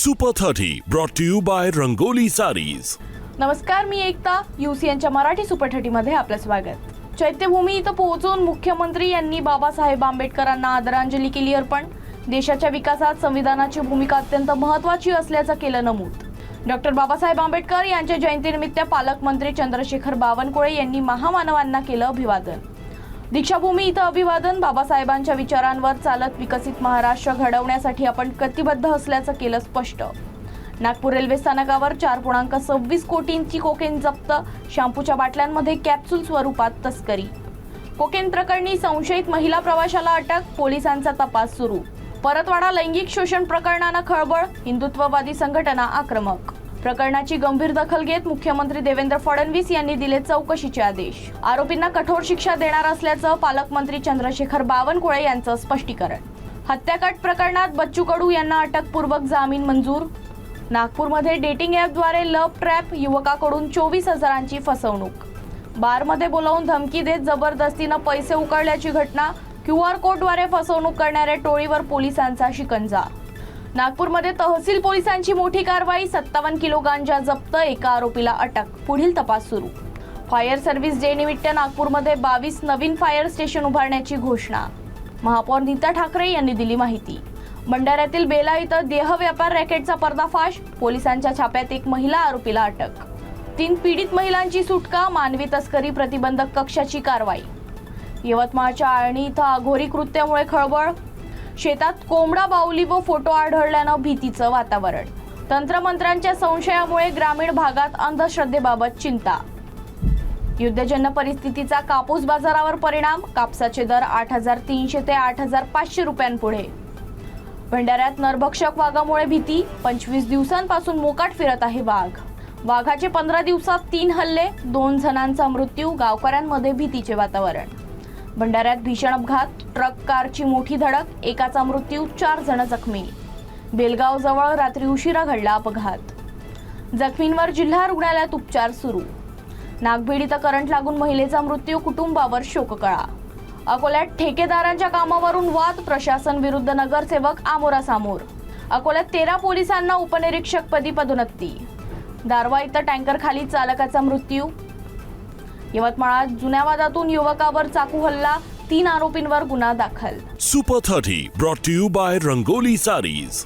Super 30 brought to you by Rangoli Sarees. नमस्कार, मी एकता यूसीएनच्या Marathi super 30 मध्ये आपलं स्वागत। चैत्यभूमी इथं पोहोचून मुख्यमंत्री यांनी बाबासाहेब आंबेडकरांना आदरांजली केली अर्पण। देशाच्या विकासात संविधानाची भूमिका अत्यंत महत्त्वाची असल्याचं केलं नमूद। डॉक्टर बाबासाहेब आंबेडकर यांच्या जयंतीनिमित्त पालकमंत्री चंद्रशेखर बावनकुळे यांनी महामानवांना केलं अभिवादन। दीक्षाभूमी इथं अभिवादन। बाबासाहेबांच्या विचारांवर चालत विकसित महाराष्ट्र घडवण्यासाठी आपण कटिबद्ध असल्याचं केलं स्पष्ट। नागपूर रेल्वे स्थानकावर 4.26 कोटींची कोकेन जप्त। शॅम्पूच्या बाटल्यांमध्ये कॅप्सूल स्वरूपात तस्करी। कोकेन प्रकरणी संशयित महिला प्रवाशाला अटक। पोलिसांचा तपास सुरू। परतवाडा लैंगिक शोषण प्रकरणानं खळबळ। हिंदुत्ववादी संघटना आक्रमक। प्रकरणाची गंभीर दखल घेत मुख्यमंत्री देवेंद्र फडणवीस यांनी दिले चौकशीचे आदेश। आरोपींना कठोर शिक्षा देणार असल्याचं पालकमंत्री चंद्रशेखर बावनकुळे यांचं स्पष्टीकरण। हत्याकांड प्रकरणात बच्चू कडू यांना अटकपूर्वक जामीन मंजूर। नागपूरमध्ये डेटिंग ॲपद्वारे लव्ह ट्रॅप, युवकाकडून 24,000ची फसवणूक। बारमध्ये बोलावून धमकी देत जबरदस्तीनं पैसे उकळल्याची घटना। QR कोडद्वारे फसवणूक करणाऱ्या टोळीवर पोलिसांचा शिकंजा। नागपूरमध्ये तहसील पोलिसांची मोठी कारवाई। 57 किलो गांजा जप्त। एका आरोपीला अटक। पुढील तपास सुरू। फायर सर्व्हिस डे निमित्त नागपूरमध्ये 22 नवीन फायर स्टेशन उभारण्याची घोषणा। महापौर नीता ठाकरे यांनी दिली माहिती। भंडाऱ्यातील बेला इथं देह व्यापार रॅकेटचा पर्दाफाश। पोलिसांच्या छाप्यात एक महिला आरोपीला अटक। 3 पीडित महिलांची सुटका। मानवी तस्करी प्रतिबंधक कक्षाची कारवाई। यवतमाळच्या आळणी इथं अघोरी कृत्यामुळे खळबळ। शेतात कोंबडा, बाहुली व फोटो आढळल्यानं भीतीचं वातावरण। तंत्रमंत्र्यांच्या संशयामुळे ग्रामीण भागात अंधश्रद्धेबाबत चिंता। युद्धजन्य परिस्थितीचा कापूस बाजारावर परिणाम। कापसाचे दर 8,300 ते 8,500 रुपयांपुढे। भंडाऱ्यात नरभक्षक वाघामुळे भीती। 25 दिवसांपासून मोकाट फिरत आहे वाघ। वाघाचे 15 दिवसात 3 हल्ले। 2 जणांचा मृत्यू। गावकऱ्यांमध्ये भीतीचे वातावरण। भंडाऱ्यात भीषण अपघात। ट्रक कारची मोठी धडक। एकाचा मृत्यू, 4 जण जखमी। बेलगाव जवळ रात्री उशिरा घडला अपघात। जखमींवर जिल्हा रुग्णालयात उपचार सुरू। नागभीड इथं करंट लागून महिलेचा मृत्यू। कुटुंबावर शोककळा। अकोल्यात ठेकेदारांच्या कामावरून वाद। प्रशासन विरुद्ध नगरसेवक आमोरासामोर। अकोल्यात 13 पोलिसांना उपनिरीक्षकपदी पदोन्नती। दारवा इथं टँकर खाली चालकाचा मृत्यू। यवतमाळात जुन्या वादातून युवकावर चाकू हल्ला। 3 आरोपींवर गुन्हा दाखल। Super 30 brought to you by Rangoli sarees.